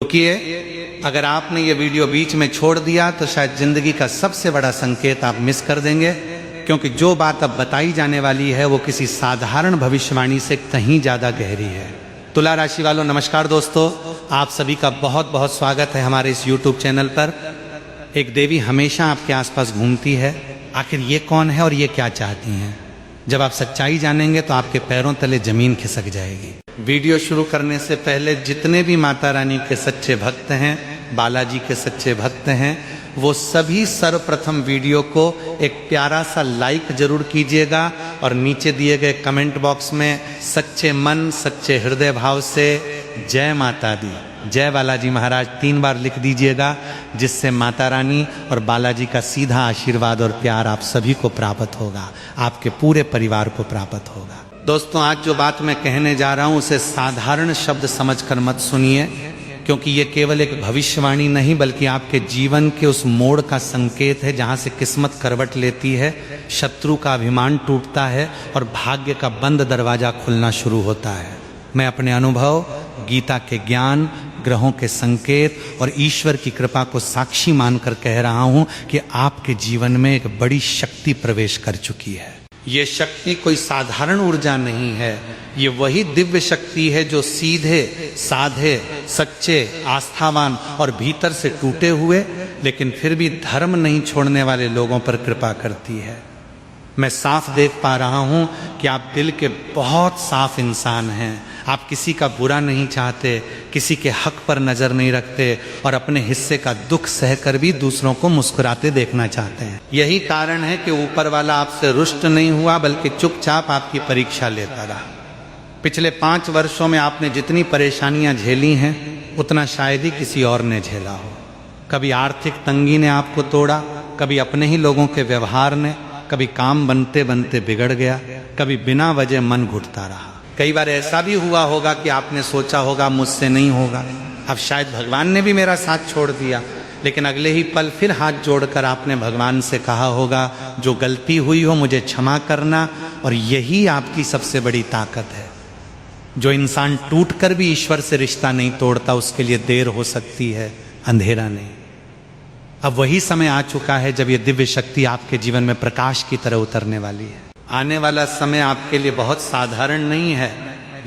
रुकिए, अगर आपने ये वीडियो बीच में छोड़ दिया तो शायद जिंदगी का सबसे बड़ा संकेत आप मिस कर देंगे, क्योंकि जो बात अब बताई जाने वाली है वो किसी साधारण भविष्यवाणी से कहीं ज़्यादा गहरी है। तुला राशि वालों नमस्कार दोस्तों, आप सभी का बहुत बहुत स्वागत है हमारे इस YouTube चैनल पर। एक देवी हमेशा आपके आसपास घूमती है। आखिर ये कौन है और ये क्या चाहती हैं? जब आप सच्चाई जानेंगे तो आपके पैरों तले जमीन खिसक जाएगी। वीडियो शुरू करने से पहले जितने भी माता रानी के सच्चे भक्त हैं, बालाजी के सच्चे भक्त हैं, वो सभी सर्वप्रथम वीडियो को एक प्यारा सा लाइक जरूर कीजिएगा और नीचे दिए गए कमेंट बॉक्स में सच्चे मन सच्चे हृदय भाव से जय माता दी, जय बालाजी महाराज 3 बार लिख दीजिएगा, जिससे माता रानी और बालाजी का सीधा आशीर्वाद और प्यार आप सभी को प्राप्त होगा, आपके पूरे परिवार को प्राप्त होगा। दोस्तों, आज जो बात मैं कहने जा रहा हूँ उसे साधारण शब्द समझकर मत सुनिए, क्योंकि ये केवल एक भविष्यवाणी नहीं बल्कि आपके जीवन के उस मोड़ का संकेत है जहाँ से किस्मत करवट लेती है, शत्रु का अभिमान टूटता है और भाग्य का बंद दरवाजा खुलना शुरू होता है। मैं अपने अनुभव, गीता के ज्ञान, ग्रहों के संकेत और ईश्वर की कृपा को साक्षी मानकर कह रहा हूँ कि आपके जीवन में एक बड़ी शक्ति प्रवेश कर चुकी है। ये शक्ति कोई साधारण ऊर्जा नहीं है, ये वही दिव्य शक्ति है जो सीधे साधे सच्चे आस्थावान और भीतर से टूटे हुए लेकिन फिर भी धर्म नहीं छोड़ने वाले लोगों पर कृपा करती है। मैं साफ देख पा रहा हूं कि आप दिल के बहुत साफ इंसान हैं। आप किसी का बुरा नहीं चाहते, किसी के हक पर नजर नहीं रखते और अपने हिस्से का दुख सहकर भी दूसरों को मुस्कुराते देखना चाहते हैं। यही कारण है कि ऊपर वाला आपसे रुष्ट नहीं हुआ बल्कि चुपचाप आपकी परीक्षा लेता रहा। पिछले 5 वर्षों में आपने जितनी परेशानियां झेली हैं उतना शायद ही किसी और ने झेला हो। कभी आर्थिक तंगी ने आपको तोड़ा, कभी अपने ही लोगों के व्यवहार ने, कभी काम बनते बनते बिगड़ गया, कभी बिना वजह मन घुटता रहा। कई बार ऐसा भी हुआ होगा कि आपने सोचा होगा मुझसे नहीं होगा, अब शायद भगवान ने भी मेरा साथ छोड़ दिया, लेकिन अगले ही पल फिर हाथ जोड़कर आपने भगवान से कहा होगा जो गलती हुई हो मुझे क्षमा करना। और यही आपकी सबसे बड़ी ताकत है। जो इंसान टूट कर भी ईश्वर से रिश्ता नहीं तोड़ता उसके लिए देर हो सकती है, अंधेरा नहीं। अब वही समय आ चुका है जब ये दिव्य शक्ति आपके जीवन में प्रकाश की तरह उतरने वाली है। आने वाला समय आपके लिए बहुत साधारण नहीं है।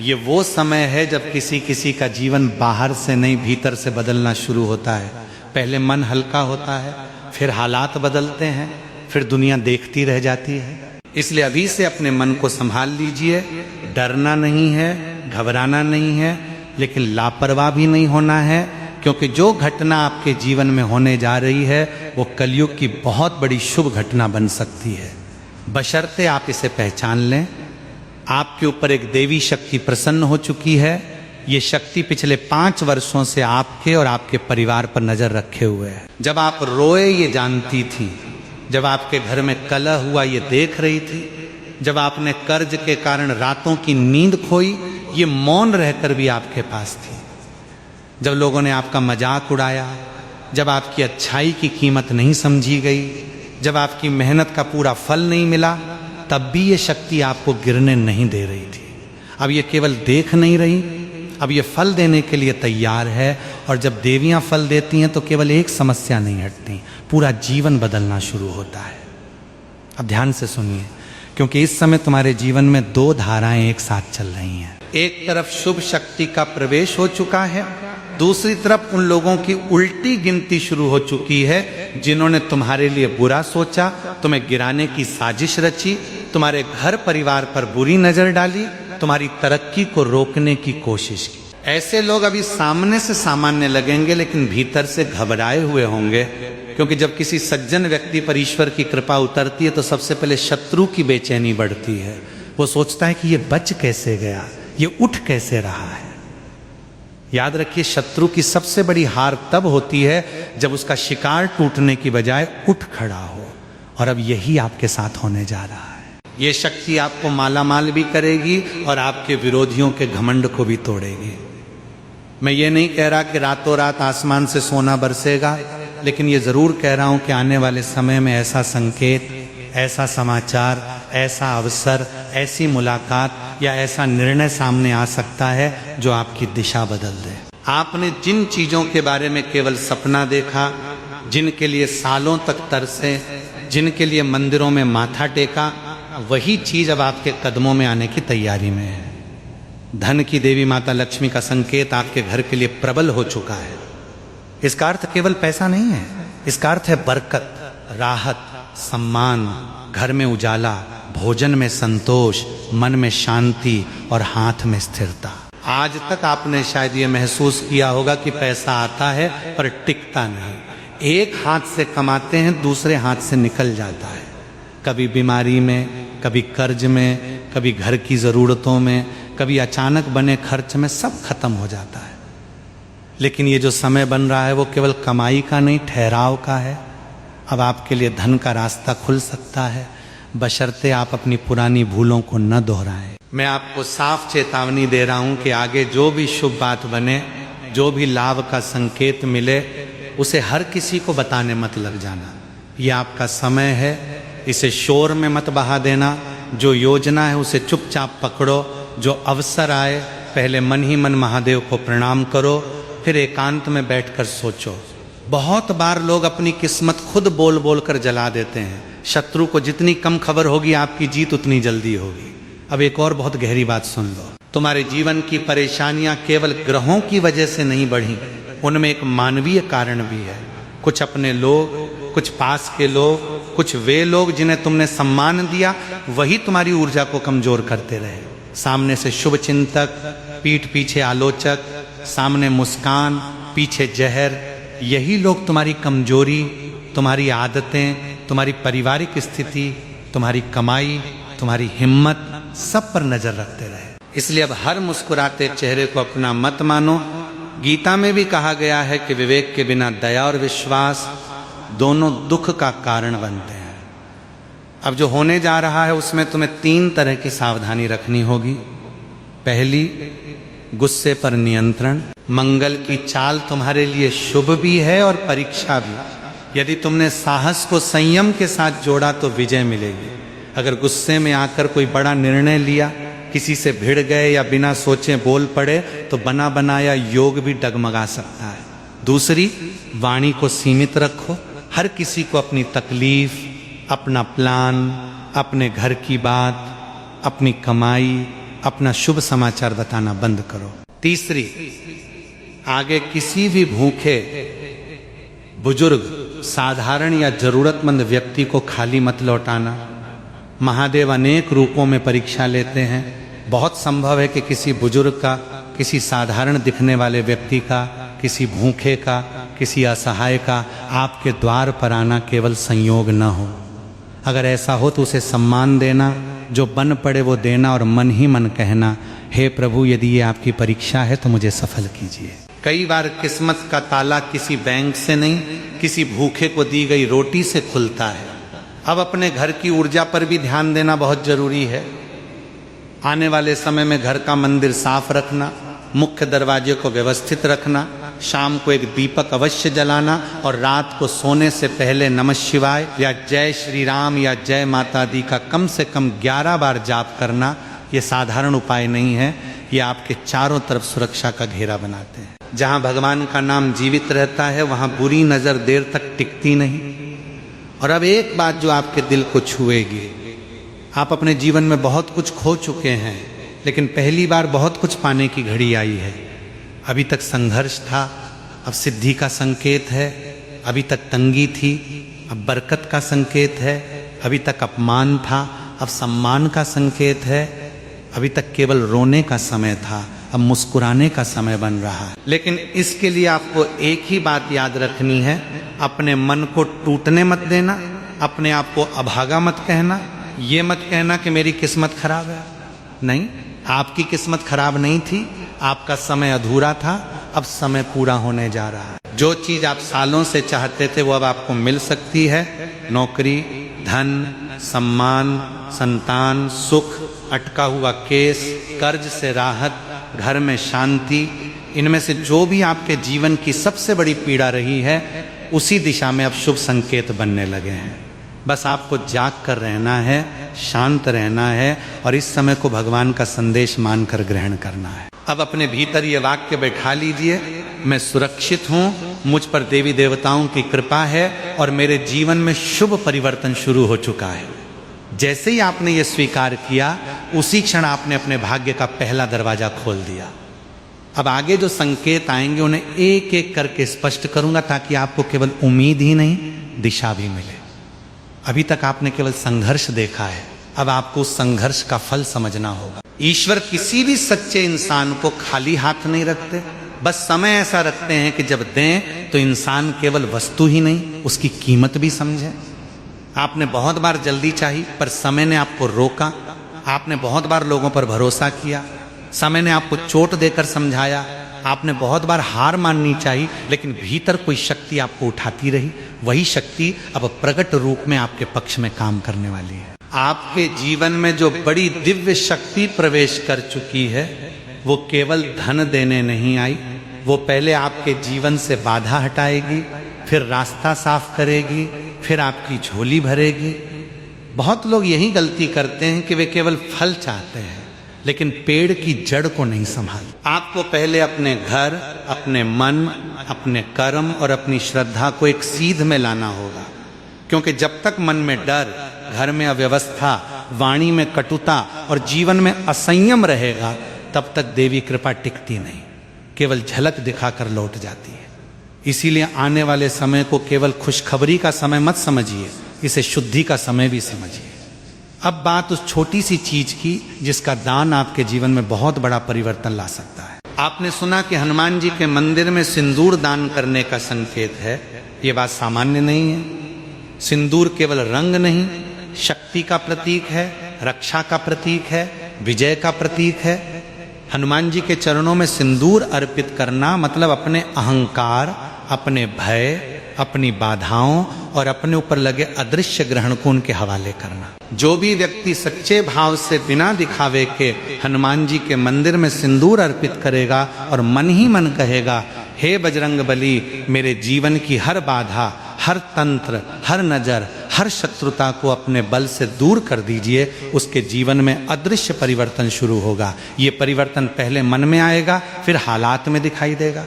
ये वो समय है जब किसी का जीवन बाहर से नहीं भीतर से बदलना शुरू होता है। पहले मन हल्का होता है, फिर हालात बदलते हैं, फिर दुनिया देखती रह जाती है। इसलिए अभी से अपने मन को संभाल लीजिए। डरना नहीं है, घबराना नहीं है, लेकिन लापरवाह भी नहीं होना है, क्योंकि जो घटना आपके जीवन में होने जा रही है वो कलयुग की बहुत बड़ी शुभ घटना बन सकती है, बशर्ते आप इसे पहचान लें। आपके ऊपर एक देवी शक्ति प्रसन्न हो चुकी है। ये शक्ति पिछले 5 वर्षों से आपके और आपके परिवार पर नजर रखे हुए है। जब आप रोए ये जानती थी, जब आपके घर में कलह हुआ ये देख रही थी, जब आपने कर्ज के कारण रातों की नींद खोई ये मौन रहकर भी आपके पास थी। जब लोगों ने आपका मजाक उड़ाया, जब आपकी अच्छाई की कीमत नहीं समझी गई, जब आपकी मेहनत का पूरा फल नहीं मिला, तब भी ये शक्ति आपको गिरने नहीं दे रही थी। अब ये केवल देख नहीं रही, अब ये फल देने के लिए तैयार है। और जब देवियां फल देती हैं तो केवल एक समस्या नहीं हटती, पूरा जीवन बदलना शुरू होता है। अब ध्यान से सुनिए, क्योंकि इस समय तुम्हारे जीवन में 2 धाराएं एक साथ चल रही हैं। एक तरफ शुभ शक्ति का प्रवेश हो चुका है, दूसरी तरफ उन लोगों की उल्टी गिनती शुरू हो चुकी है जिन्होंने तुम्हारे लिए बुरा सोचा, तुम्हें गिराने की साजिश रची, तुम्हारे घर परिवार पर बुरी नजर डाली, तुम्हारी तरक्की को रोकने की कोशिश की। ऐसे लोग अभी सामने से सामान्य लगेंगे लेकिन भीतर से घबराए हुए होंगे, क्योंकि जब किसी सज्जन व्यक्ति पर ईश्वर की कृपा उतरती है तो सबसे पहले शत्रु की बेचैनी बढ़ती है। वो सोचता है कि ये बच कैसे गया, ये उठ कैसे रहा है। याद रखिए, शत्रु की सबसे बड़ी हार तब होती है जब उसका शिकार टूटने की बजाय उठ खड़ा हो, और अब यही आपके साथ होने जा रहा है। ये शक्ति आपको मालामाल भी करेगी और आपके विरोधियों के घमंड को भी तोड़ेगी। मैं ये नहीं कह रहा कि रातों रात आसमान से सोना बरसेगा, लेकिन ये जरूर कह रहा हूं कि आने वाले समय में ऐसा संकेत, ऐसा समाचार, ऐसा अवसर, ऐसी मुलाकात या ऐसा निर्णय सामने आ सकता है जो आपकी दिशा बदल दे। आपने जिन चीजों के बारे में केवल सपना देखा, जिनके लिए सालों तक तरसे, जिनके लिए मंदिरों में माथा टेका, वही चीज अब आपके कदमों में आने की तैयारी में है। धन की देवी माता लक्ष्मी का संकेत आपके घर के लिए प्रबल हो चुका है। इसका अर्थ केवल पैसा नहीं है, इसका अर्थ है बरकत, राहत, सम्मान, घर में उजाला, भोजन में संतोष, मन में शांति और हाथ में स्थिरता। आज तक आपने शायद ये महसूस किया होगा कि पैसा आता है पर टिकता नहीं। एक हाथ से कमाते हैं, दूसरे हाथ से निकल जाता है। कभी बीमारी में, कभी कर्ज में, कभी घर की ज़रूरतों में, कभी अचानक बने खर्च में, सब खत्म हो जाता है। लेकिन ये जो समय बन रहा है वो केवल कमाई का नहीं, ठहराव का है। अब आपके लिए धन का रास्ता खुल सकता है, बशर्ते आप अपनी पुरानी भूलों को न दोहराएं। मैं आपको साफ चेतावनी दे रहा हूं कि आगे जो भी शुभ बात बने, जो भी लाभ का संकेत मिले, उसे हर किसी को बताने मत लग जाना। ये आपका समय है, इसे शोर में मत बहा देना। जो योजना है उसे चुपचाप पकड़ो। जो अवसर आए पहले मन ही मन महादेव को प्रणाम करो, फिर एकांत में बैठकर सोचो। बहुत बार लोग अपनी किस्मत खुद बोल बोल कर जला देते हैं। शत्रु को जितनी कम खबर होगी आपकी जीत उतनी जल्दी होगी। अब एक और बहुत गहरी बात सुन लो। तुम्हारे जीवन की परेशानियां केवल ग्रहों की वजह से नहीं बढ़ी, उनमें एक मानवीय कारण भी है। कुछ अपने लोग, कुछ पास के लोग, कुछ वे लोग जिन्हें तुमने सम्मान दिया, वही तुम्हारी ऊर्जा को कमजोर करते रहे। सामने से शुभ चिंतक, पीठ पीछे आलोचक, सामने मुस्कान, पीछे जहर, यही लोग तुम्हारी कमजोरी, तुम्हारी आदतें, तुम्हारी पारिवारिक स्थिति, तुम्हारी कमाई, तुम्हारी हिम्मत, सब पर नजर रखते रहे। इसलिए अब हर मुस्कुराते चेहरे को अपना मत मानो। गीता में भी कहा गया है कि विवेक के बिना दया और विश्वास दोनों दुख का कारण बनते हैं। अब जो होने जा रहा है उसमें तुम्हें 3 तरह की सावधानी रखनी होगी। पहली, गुस्से पर नियंत्रण। मंगल की चाल तुम्हारे लिए शुभ भी है और परीक्षा भी। यदि तुमने साहस को संयम के साथ जोड़ा तो विजय मिलेगी। अगर गुस्से में आकर कोई बड़ा निर्णय लिया, किसी से भिड़ गए या बिना सोचे बोल पड़े, तो बना बनाया योग भी डगमगा सकता है। दूसरी, वाणी को सीमित रखो। हर किसी को अपनी तकलीफ, अपना प्लान, अपने घर की बात, अपनी कमाई, अपना शुभ समाचार बताना बंद करो। तीसरी, आगे किसी भी भूखे, बुजुर्ग, साधारण या जरूरतमंद व्यक्ति को खाली मत लौटाना। महादेव अनेक रूपों में परीक्षा लेते हैं। बहुत संभव है कि किसी बुजुर्ग का, किसी साधारण दिखने वाले व्यक्ति का, किसी भूखे का, किसी असहाय का आपके द्वार पर आना केवल संयोग न हो। अगर ऐसा हो तो उसे सम्मान देना, जो बन पड़े वो देना और मन ही मन कहना, हे प्रभु यदि ये आपकी परीक्षा है तो मुझे सफल कीजिए। कई बार किस्मत का ताला किसी बैंक से नहीं, किसी भूखे को दी गई रोटी से खुलता है। अब अपने घर की ऊर्जा पर भी ध्यान देना बहुत जरूरी है। आने वाले समय में घर का मंदिर साफ रखना, मुख्य दरवाजे को व्यवस्थित रखना, शाम को एक दीपक अवश्य जलाना और रात को सोने से पहले नमः शिवाय या जय श्री राम या जय माता दी का कम से कम 11 बार जाप करना। ये साधारण उपाय नहीं है, ये आपके चारों तरफ सुरक्षा का घेरा बनाते हैं। जहाँ भगवान का नाम जीवित रहता है वहाँ बुरी नज़र देर तक टिकती नहीं। और अब एक बात जो आपके दिल को छुएगी, आप अपने जीवन में बहुत कुछ खो चुके हैं, लेकिन पहली बार बहुत कुछ पाने की घड़ी आई है। अभी तक संघर्ष था, अब सिद्धि का संकेत है। अभी तक तंगी थी, अब बरकत का संकेत है। अभी तक अपमान था, अब सम्मान का संकेत है। अभी तक केवल रोने का समय था, अब मुस्कुराने का समय बन रहा है। लेकिन इसके लिए आपको एक ही बात याद रखनी है, अपने मन को टूटने मत देना, अपने आप को अभागा मत कहना। ये मत कहना कि मेरी किस्मत खराब है। नहीं, आपकी किस्मत खराब नहीं थी, आपका समय अधूरा था, अब समय पूरा होने जा रहा है। जो चीज आप सालों से चाहते थे वो अब आपको मिल सकती है। नौकरी, धन, सम्मान, संतान, सुख, अटका हुआ केस, कर्ज से राहत, घर में शांति, इनमें से जो भी आपके जीवन की सबसे बड़ी पीड़ा रही है उसी दिशा में अब शुभ संकेत बनने लगे हैं। बस आपको जाग कर रहना है, शांत रहना है और इस समय को भगवान का संदेश मानकर ग्रहण करना है। अब अपने भीतर ये वाक्य बैठा लीजिए, मैं सुरक्षित हूं, मुझ पर देवी देवताओं की कृपा है और मेरे जीवन में शुभ परिवर्तन शुरू हो चुका है। जैसे ही आपने ये स्वीकार किया, उसी क्षण आपने अपने भाग्य का पहला दरवाजा खोल दिया। अब आगे जो संकेत आएंगे उन्हें एक एक करके स्पष्ट करूंगा, ताकि आपको केवल उम्मीद ही नहीं, दिशा भी मिले। अभी तक आपने केवल संघर्ष देखा है, अब आपको उस संघर्ष का फल समझना होगा। ईश्वर किसी भी सच्चे इंसान को खाली हाथ नहीं रखते, बस समय ऐसा रखते हैं कि जब दें तो इंसान केवल वस्तु ही नहीं, उसकी कीमत भी समझे। आपने बहुत बार जल्दी चाही, पर समय ने आपको रोका। आपने बहुत बार लोगों पर भरोसा किया, समय ने आपको चोट देकर समझाया। आपने बहुत बार हार माननी चाहिए, लेकिन भीतर कोई शक्ति आपको उठाती रही। वही शक्ति अब प्रकट रूप में आपके पक्ष में काम करने वाली है। आपके जीवन में जो बड़ी दिव्य शक्ति प्रवेश कर चुकी है, वो केवल धन देने नहीं आई, वो पहले आपके जीवन से बाधा हटाएगी, फिर रास्ता साफ करेगी, फिर आपकी झोली भरेगी। बहुत लोग यही गलती करते हैं कि वे केवल फल चाहते हैं, लेकिन पेड़ की जड़ को नहीं संभालते। आपको पहले अपने घर, अपने मन, अपने कर्म और अपनी श्रद्धा को एक सीध में लाना होगा, क्योंकि जब तक मन में डर, घर में अव्यवस्था, वाणी में कटुता और जीवन में असंयम रहेगा, तब तक देवी कृपा टिकती नहीं, केवल झलक दिखाकर लौट जाती है। इसीलिए आने वाले समय को केवल खुशखबरी का समय मत समझिए, इसे शुद्धि का समय भी समझिए। अब बात उस छोटी सी चीज की जिसका दान आपके जीवन में बहुत बड़ा परिवर्तन ला सकता है। आपने सुना कि हनुमान जी के मंदिर में सिंदूर दान करने का संकेत है। ये बात सामान्य नहीं है। सिंदूर केवल रंग नहीं, शक्ति का प्रतीक है, रक्षा का प्रतीक है, विजय का प्रतीक है। हनुमान जी के चरणों में सिंदूर अर्पित करना मतलब अपने अहंकार, अपने भय, अपनी बाधाओं और अपने ऊपर लगे अदृश्य ग्रहण को उनके हवाले करना। जो भी व्यक्ति सच्चे भाव से बिना दिखावे के हनुमान जी के मंदिर में सिंदूर अर्पित करेगा और मन ही मन कहेगा, हे बजरंग बली, मेरे जीवन की हर बाधा, हर तंत्र, हर नजर, हर शत्रुता को अपने बल से दूर कर दीजिए, उसके जीवन में अदृश्य परिवर्तन शुरू होगा। ये परिवर्तन पहले मन में आएगा, फिर हालात में दिखाई देगा।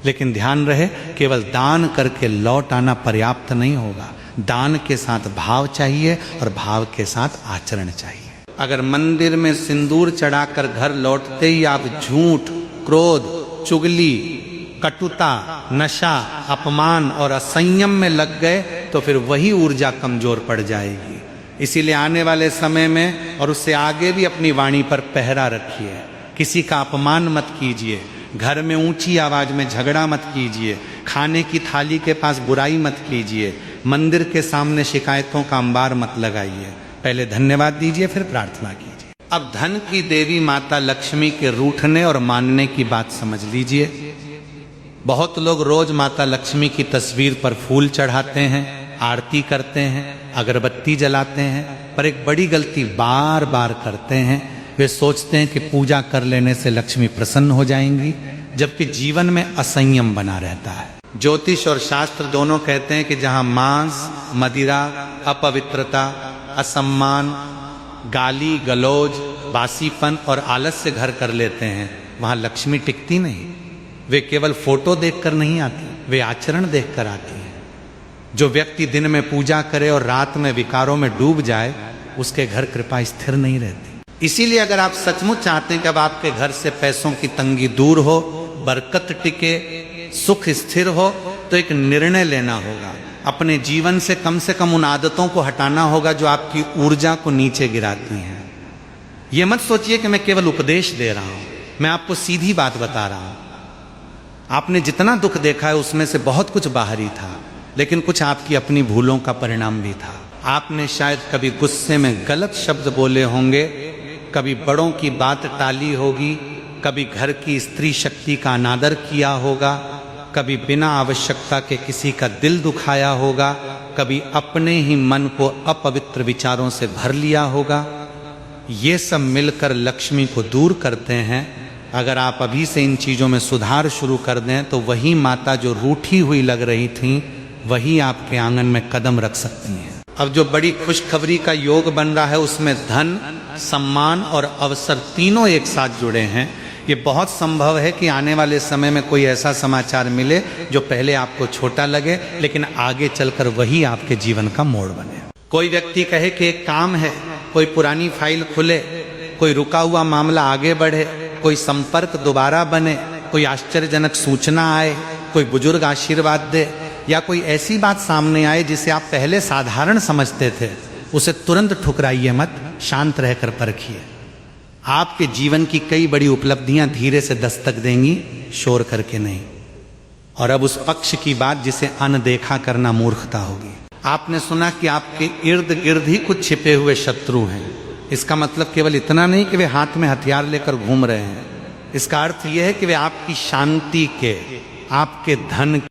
लेकिन ध्यान रहे, केवल दान करके लौट आना पर्याप्त नहीं होगा। दान के साथ भाव चाहिए और भाव के साथ आचरण चाहिए। अगर मंदिर में सिंदूर चढ़ाकर घर लौटते ही आप झूठ, क्रोध, चुगली, कटुता, नशा, अपमान और असंयम में लग गए, तो फिर वही ऊर्जा कमजोर पड़ जाएगी। इसीलिए आने वाले समय में और उससे आगे भी अपनी वाणी पर पहरा रखिए। किसी का अपमान मत कीजिए, घर में ऊंची आवाज में झगड़ा मत कीजिए, खाने की थाली के पास बुराई मत कीजिए, मंदिर के सामने शिकायतों का अंबार मत लगाइए। पहले धन्यवाद दीजिए, फिर प्रार्थना कीजिए। अब धन की देवी माता लक्ष्मी के रूठने और मानने की बात समझ लीजिए। बहुत लोग रोज माता लक्ष्मी की तस्वीर पर फूल चढ़ाते हैं, आरती करते हैं, अगरबत्ती जलाते हैं, पर एक बड़ी गलती बार बार करते हैं। वे सोचते हैं कि पूजा कर लेने से लक्ष्मी प्रसन्न हो जाएंगी, जबकि जीवन में असंयम बना रहता है। ज्योतिष और शास्त्र दोनों कहते हैं कि जहां मांस, मदिरा, अपवित्रता, असम्मान, गाली गलौज, बासीपन और आलस्य घर कर लेते हैं, वहां लक्ष्मी टिकती नहीं। वे केवल फोटो देखकर नहीं आती, वे आचरण देखकर आती हैं। जो व्यक्ति दिन में पूजा करे और रात में विकारों में डूब जाए, उसके घर कृपा स्थिर नहीं रहती। इसीलिए अगर आप सचमुच चाहते हैं कि अब आपके घर से पैसों की तंगी दूर हो, बरकत टिके, सुख स्थिर हो, तो एक निर्णय लेना होगा। अपने जीवन से कम उन आदतों को हटाना होगा जो आपकी ऊर्जा को नीचे गिराती हैं। ये मत सोचिए कि मैं केवल उपदेश दे रहा हूं, मैं आपको सीधी बात बता रहा हूं। आपने जितना दुख देखा है उसमें से बहुत कुछ बाहरी था, लेकिन कुछ आपकी अपनी भूलों का परिणाम भी था। आपने शायद कभी गुस्से में गलत शब्द बोले होंगे, कभी बड़ों की बात टाली होगी, कभी घर की स्त्री शक्ति का अनादर किया होगा, कभी बिना आवश्यकता के किसी का दिल दुखाया होगा, कभी अपने ही मन को अपवित्र विचारों से भर लिया होगा। ये सब मिलकर लक्ष्मी को दूर करते हैं। अगर आप अभी से इन चीज़ों में सुधार शुरू कर दें, तो वही माता जो रूठी हुई लग रही थी, वही आपके आंगन में कदम रख सकती हैं। अब जो बड़ी खुशखबरी का योग बन रहा है, उसमें धन, सम्मान और अवसर तीनों एक साथ जुड़े हैं। ये बहुत संभव है कि आने वाले समय में कोई ऐसा समाचार मिले जो पहले आपको छोटा लगे, लेकिन आगे चलकर वही आपके जीवन का मोड़ बने। कोई व्यक्ति कहे कि एक काम है, कोई पुरानी फाइल खुले, कोई रुका हुआ मामला आगे बढ़े, कोई संपर्क दोबारा बने, कोई आश्चर्यजनक सूचना आए, कोई बुजुर्ग आशीर्वाद दे, या कोई ऐसी बात सामने आए जिसे आप पहले साधारण समझते थे, उसे तुरंत ठुकराइए मत, शांत रहकर परखिए। आपके जीवन की कई बड़ी उपलब्धियां धीरे से दस्तक देंगी, शोर करके नहीं। और अब उस पक्ष की बात जिसे अनदेखा करना मूर्खता होगी। आपने सुना कि आपके इर्द गिर्द ही कुछ छिपे हुए शत्रु हैं। इसका मतलब केवल इतना नहीं कि वे हाथ में हथियार लेकर घूम रहे हैं। इसका अर्थ यह है कि वे आपकी शांति के, आपके धन